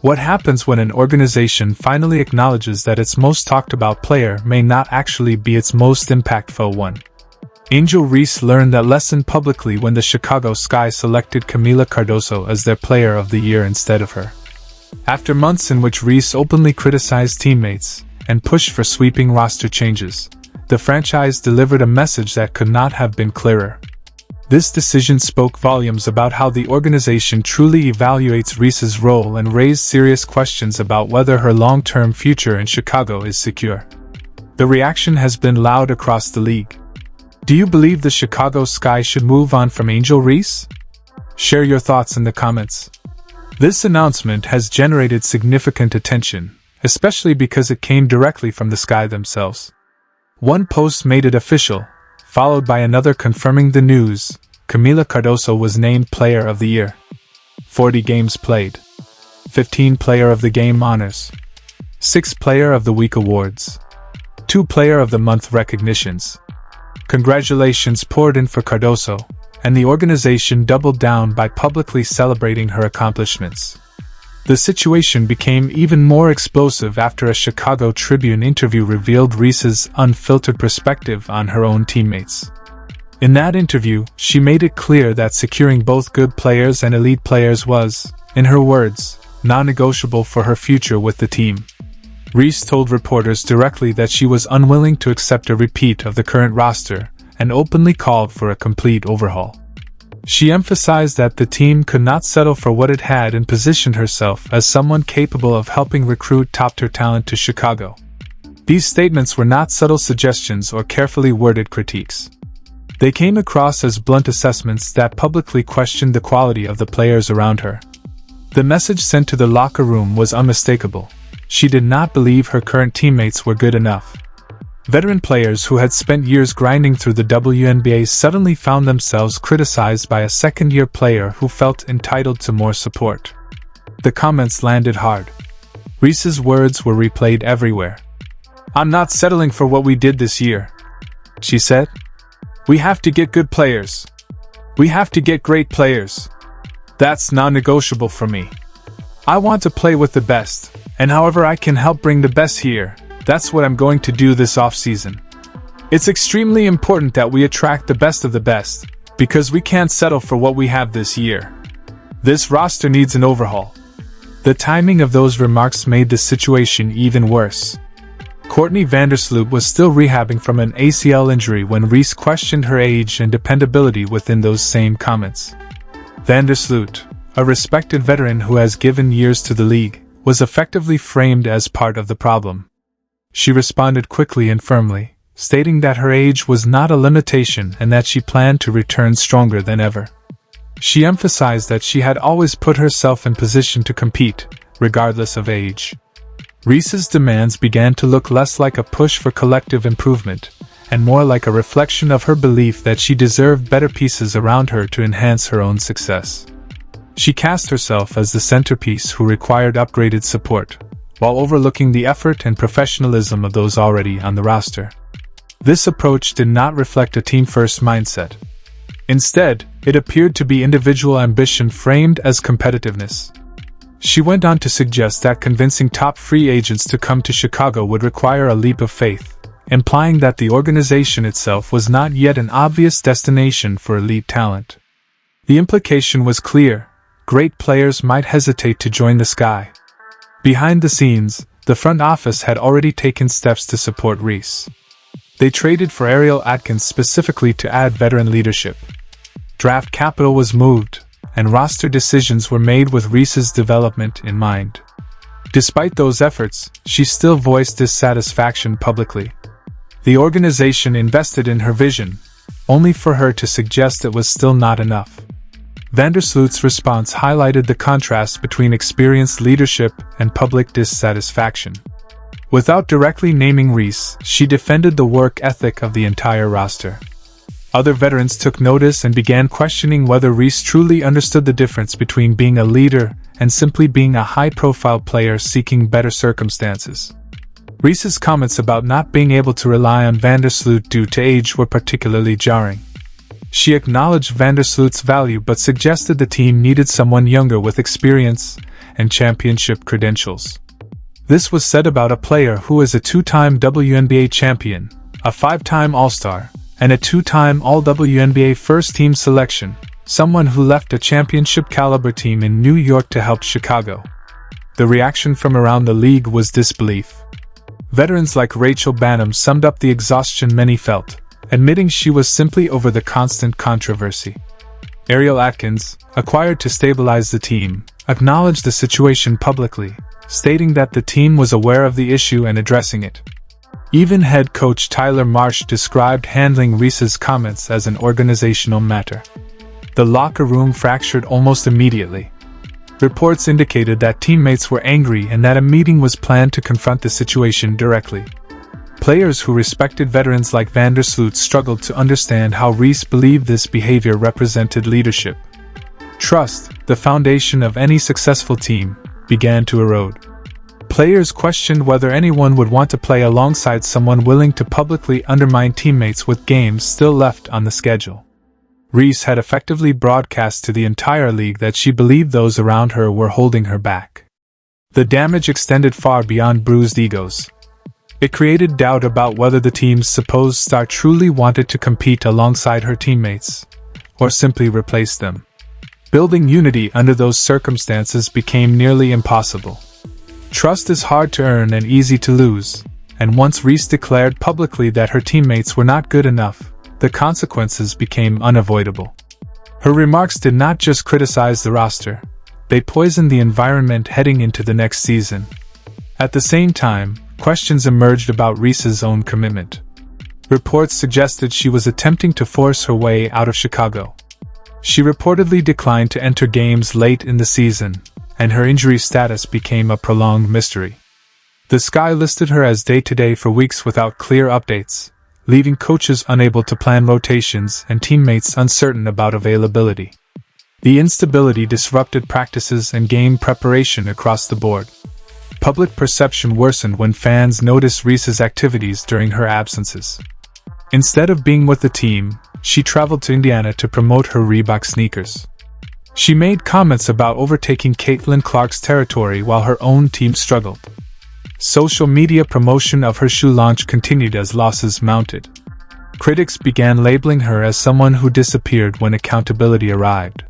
What happens when an organization finally acknowledges that its most talked about player may not actually be its most impactful one? Angel Reese learned that lesson publicly when the Chicago Sky selected Camila Cardoso as their Player of the Year instead of her. After months in which Reese openly criticized teammates and pushed for sweeping roster changes, the franchise delivered a message that could not have been clearer. This decision spoke volumes about how the organization truly evaluates Reese's role and raised serious questions about whether her long-term future in Chicago is secure. The reaction has been loud across the league. Do you believe the Chicago Sky should move on from Angel Reese? Share your thoughts in the comments. This announcement has generated significant attention, especially because it came directly from the Sky themselves. One post made it official, followed by another confirming the news. Camila Cardoso was named Player of the Year. 40 games played. 15 Player of the Game honors. 6 Player of the Week awards. 2 Player of the Month recognitions. Congratulations poured in for Cardoso, and the organization doubled down by publicly celebrating her accomplishments. The situation became even more explosive after a Chicago Tribune interview revealed Reese's unfiltered perspective on her own teammates. In that interview, she made it clear that securing both good players and elite players was, in her words, non-negotiable for her future with the team. Reese told reporters directly that she was unwilling to accept a repeat of the current roster and openly called for a complete overhaul. She emphasized that the team could not settle for what it had and positioned herself as someone capable of helping recruit top-tier talent to Chicago. These statements were not subtle suggestions or carefully worded critiques. They came across as blunt assessments that publicly questioned the quality of the players around her. The message sent to the locker room was unmistakable. She did not believe her current teammates were good enough. Veteran players who had spent years grinding through the WNBA suddenly found themselves criticized by a second-year player who felt entitled to more support. The comments landed hard. Reese's words were replayed everywhere. "I'm not settling for what we did this year," she said. "We have to get good players. We have to get great players. That's non-negotiable for me. I want to play with the best, and however I can help bring the best here, that's what I'm going to do this offseason. It's extremely important that we attract the best of the best, because we can't settle for what we have this year. This roster needs an overhaul." The timing of those remarks made the situation even worse. Courtney Vandersloot was still rehabbing from an ACL injury when Reese questioned her age and dependability within those same comments. Vandersloot, a respected veteran who has given years to the league, was effectively framed as part of the problem. She responded quickly and firmly, stating that her age was not a limitation and that she planned to return stronger than ever. She emphasized that she had always put herself in position to compete, regardless of age. Reese's demands began to look less like a push for collective improvement, and more like a reflection of her belief that she deserved better pieces around her to enhance her own success. She cast herself as the centerpiece who required upgraded support, while overlooking the effort and professionalism of those already on the roster. This approach did not reflect a team-first mindset. Instead, it appeared to be individual ambition framed as competitiveness. She went on to suggest that convincing top free agents to come to Chicago would require a leap of faith, implying that the organization itself was not yet an obvious destination for elite talent. The implication was clear: great players might hesitate to join the Sky. Behind the scenes, the front office had already taken steps to support Reese. They traded for Ariel Atkins specifically to add veteran leadership. Draft capital was moved, and roster decisions were made with Reese's development in mind. Despite those efforts, she still voiced dissatisfaction publicly. The organization invested in her vision, only for her to suggest it was still not enough. Vandersloot's response highlighted the contrast between experienced leadership and public dissatisfaction. Without directly naming Reese, she defended the work ethic of the entire roster. Other veterans took notice and began questioning whether Reese truly understood the difference between being a leader and simply being a high-profile player seeking better circumstances. Reese's comments about not being able to rely on Vandersloot due to age were particularly jarring. She acknowledged Vandersloot's value but suggested the team needed someone younger with experience and championship credentials. This was said about a player who is a two-time WNBA champion, a five-time All-Star, and a two-time All-WNBA first-team selection, someone who left a championship-caliber team in New York to help Chicago. The reaction from around the league was disbelief. Veterans like Rachel Banham summed up the exhaustion many felt, admitting she was simply over the constant controversy. Ariel Atkins, acquired to stabilize the team, acknowledged the situation publicly, stating that the team was aware of the issue and addressing it. Even head coach Tyler Marsh described handling Reese's comments as an organizational matter. The locker room fractured almost immediately. Reports indicated that teammates were angry and that a meeting was planned to confront the situation directly. Players who respected veterans like Vandersloot struggled to understand how Reese believed this behavior represented leadership. Trust, the foundation of any successful team, began to erode. Players questioned whether anyone would want to play alongside someone willing to publicly undermine teammates with games still left on the schedule. Reese had effectively broadcast to the entire league that she believed those around her were holding her back. The damage extended far beyond bruised egos. It created doubt about whether the team's supposed star truly wanted to compete alongside her teammates, or simply replace them. Building unity under those circumstances became nearly impossible. Trust is hard to earn and easy to lose, and once Reese declared publicly that her teammates were not good enough, the consequences became unavoidable. Her remarks did not just criticize the roster, they poisoned the environment heading into the next season. At the same time, questions emerged about Reese's own commitment. Reports suggested she was attempting to force her way out of Chicago. She reportedly declined to enter games late in the season, and her injury status became a prolonged mystery. The Sky listed her as day-to-day for weeks without clear updates, leaving coaches unable to plan rotations and teammates uncertain about availability. The instability disrupted practices and game preparation across the board. Public perception worsened when fans noticed Reese's activities during her absences. Instead of being with the team, she traveled to Indiana to promote her Reebok sneakers. She made comments about overtaking Caitlin Clark's territory while her own team struggled. Social media promotion of her shoe launch continued as losses mounted. Critics began labeling her as someone who disappeared when accountability arrived.